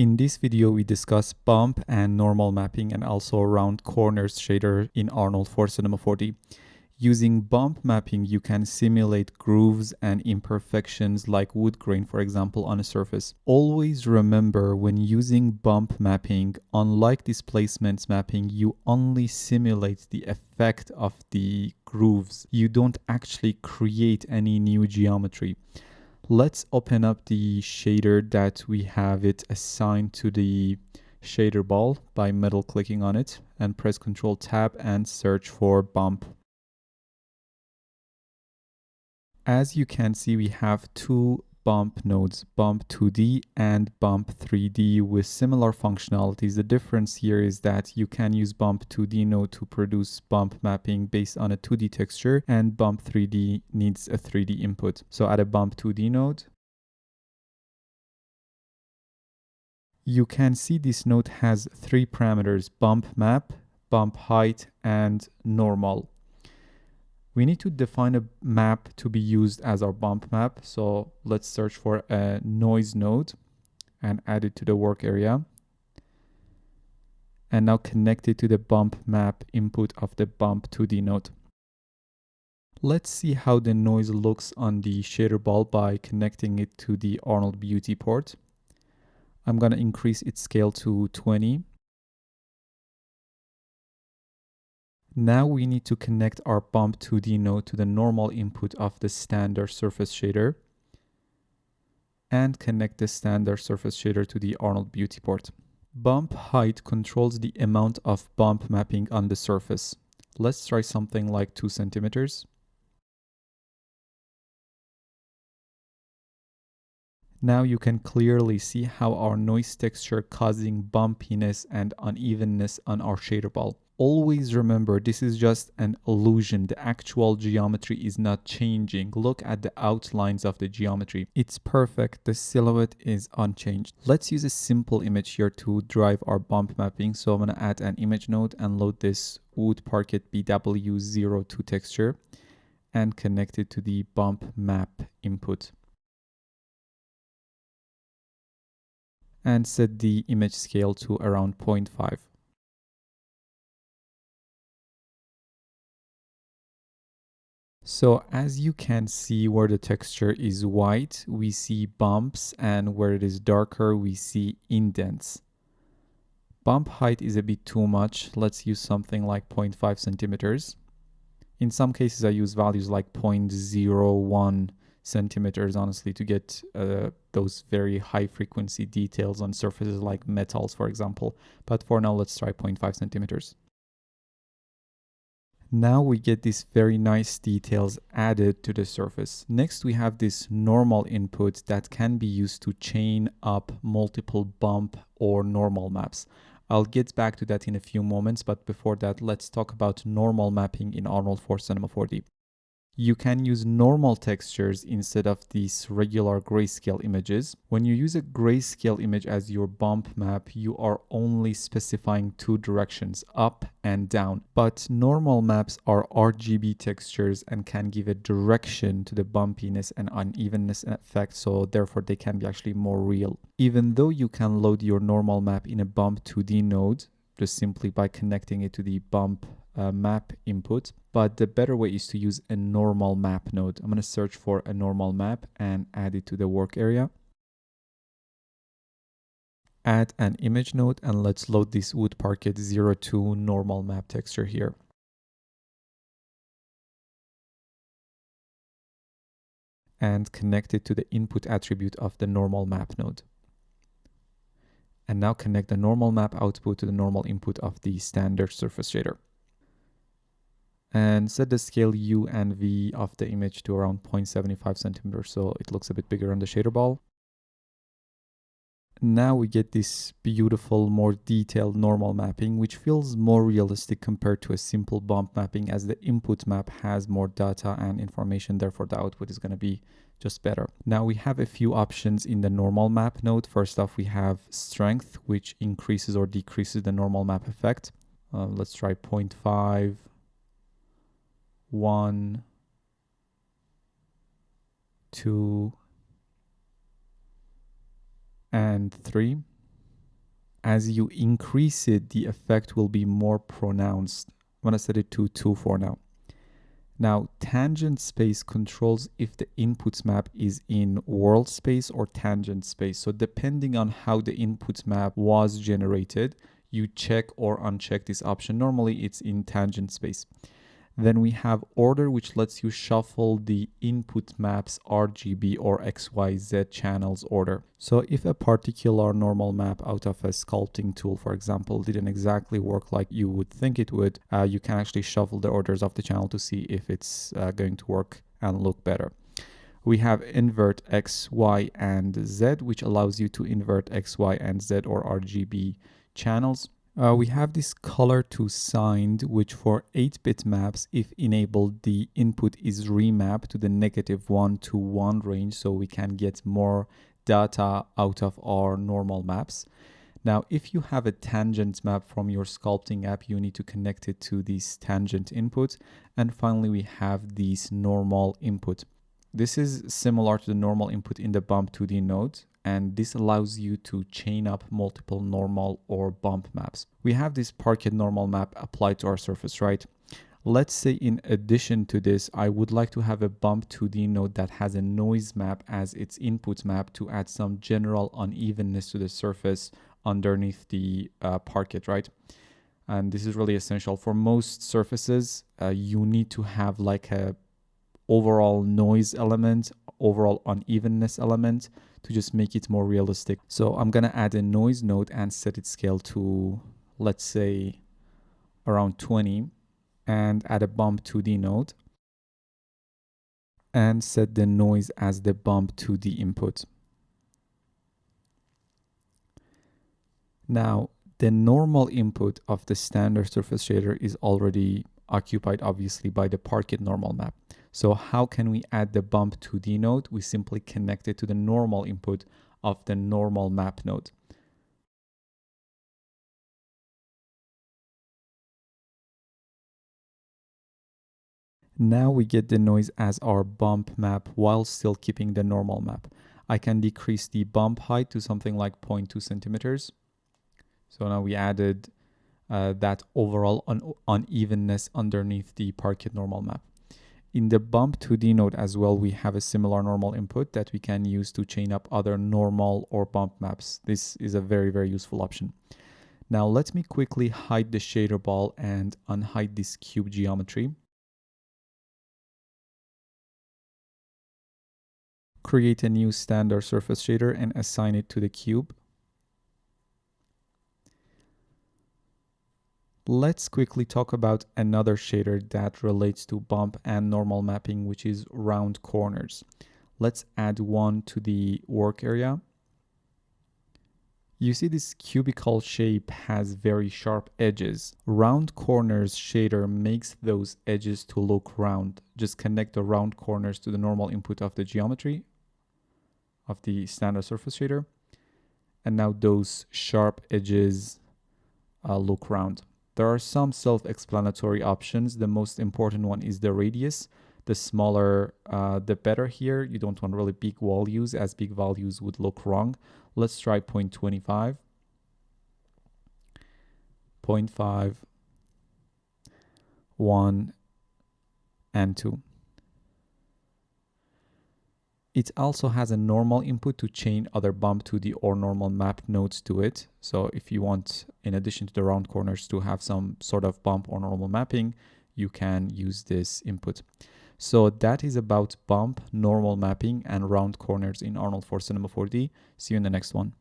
In this video, we discuss bump and normal mapping and also round corners shader in Arnold for Cinema 4D. Using bump mapping, you can simulate grooves and imperfections like wood grain, for example, on a surface. Always remember, when using bump mapping, unlike displacement mapping, you only simulate the effect of the grooves. You don't actually create any new geometry. Let's open up the shader that we have it assigned to the shader ball by middle clicking on it and press Ctrl Tab and search for bump. As you can see, we have two bump nodes, bump 2D and bump 3D, with similar functionalities. The difference here is that you can use bump 2D node to produce bump mapping based on a 2D texture, and bump 3D needs a 3D input. So add a bump 2D node. You can see this node has three parameters: bump map, bump height, and normal. We need to define a map to be used as our bump map. So let's search for a noise node and add it to the work area. And now connect it to the bump map input of the bump 2D node. Let's see how the noise looks on the shader ball by connecting it to the Arnold Beauty port. I'm going to increase its scale to 20. Now we need to connect our bump 2D node to the normal input of the standard surface shader and connect the standard surface shader to the Arnold Beauty port. Bump height controls the amount of bump mapping on the surface. Let's try something like 2 centimeters. Now you can clearly see how our noise texture causing bumpiness and unevenness on our shader ball. Always remember, this is just an illusion. The actual geometry is not changing. Look at the outlines of the geometry. It's perfect. The silhouette is unchanged. Let's use a simple image here to drive our bump mapping. So I'm going to add an image node and load this wood parquet BW02 texture and connect it to the bump map input. And set the image scale to around 0.5. So as you can see, where the texture is white, we see bumps, and where it is darker, we see indents. Bump height is a bit too much. Let's use something like 0.5 centimeters. In some cases, I use values like 0.01 centimeters, honestly, to get those very high frequency details on surfaces like metals, for example. But for now, let's try 0.5 centimeters. Now we get these very nice details added to the surface. Next, we have this normal input that can be used to chain up multiple bump or normal maps. I'll get back to that in a few moments, but before that, let's talk about normal mapping in Arnold for Cinema 4D. You can use normal textures instead of these regular grayscale images. When you use a grayscale image as your bump map, you are only specifying two directions, up and down. But normal maps are RGB textures and can give a direction to the bumpiness and unevenness effect, so therefore they can be actually more real. Even though you can load your normal map in a bump 2D node, just simply by connecting it to the bump map input, but the better way is to use a normal map node. I'm going to search for a normal map and add it to the work area. Add an image node and let's load this wood parquet 02 normal map texture here. And connect it to the input attribute of the normal map node. And now connect the normal map output to the normal input of the standard surface shader. And set the scale U and V of the image to around 0.75 centimeters, so it looks a bit bigger on the shader ball. Now we get this beautiful, more detailed normal mapping, which feels more realistic compared to a simple bump mapping, as the input map has more data and information, therefore the output is going to be just better. Now we have a few options in the normal map node. First off, we have strength, which increases or decreases the normal map effect. Let's try 0.5. 1, 2, and 3. As you increase it, the effect will be more pronounced. I'm going to set it to 2 for now. Now, tangent space controls if the input map is in world space or tangent space. So depending on how the input map was generated, you check or uncheck this option. Normally it's in tangent space. Then we have order, which lets you shuffle the input map's RGB or XYZ channels order. So if a particular normal map out of a sculpting tool, for example, didn't exactly work like you would think it would, you can actually shuffle the orders of the channel to see if it's going to work and look better. We have invert X, Y, and Z, which allows you to invert X, Y, and Z or RGB channels. We have this color to signed, which for 8-bit maps, if enabled, the input is remapped to the -1 to 1 range, so we can get more data out of our normal maps. Now, if you have a tangent map from your sculpting app, you need to connect it to this tangent input. And finally, we have this normal input. This is similar to the normal input in the Bump 2D node, and this allows you to chain up multiple normal or bump maps. We have this Parquet normal map applied to our surface, right? Let's say in addition to this, I would like to have a Bump 2D node that has a noise map as its input map to add some general unevenness to the surface underneath the Parquet, right? And this is really essential. For most surfaces, you need to have like a overall noise element, overall unevenness element to just make it more realistic. So I'm gonna add a noise node and set its scale to, let's say, around 20, and add a Bump 2D node and set the noise as the Bump 2D input. Now, the normal input of the standard surface shader is already occupied, obviously, by the Parquet normal map. So how can we add the Bump 2D node? We simply connect it to the normal input of the normal map node. Now we get the noise as our bump map while still keeping the normal map. I can decrease the bump height to something like 0.2 centimeters. So now we added that overall unevenness underneath the Parquet normal map. In the Bump 2D node as well, we have a similar normal input that we can use to chain up other normal or bump maps. This is a very, very useful option. Now let me quickly hide the shader ball and unhide this cube geometry. Create a new standard surface shader and assign it to the cube. Let's quickly talk about another shader that relates to bump and normal mapping, which is round corners. Let's add one to the work area. You see this cubical shape has very sharp edges. Round corners shader makes those edges to look round. Just connect the round corners to the normal input of the geometry of the standard surface shader. And now those sharp edges look round. There are some self-explanatory options. The most important one is the radius. The smaller, the better here. You don't want really big values, as big values would look wrong. Let's try 0.25, 0.5, 1, and 2. It also has a normal input to chain other Bump 2D or normal map nodes to it. So if you want, in addition to the round corners, to have some sort of bump or normal mapping, you can use this input. So that is about bump, normal mapping, and round corners in Arnold for Cinema 4D. See you in the next one.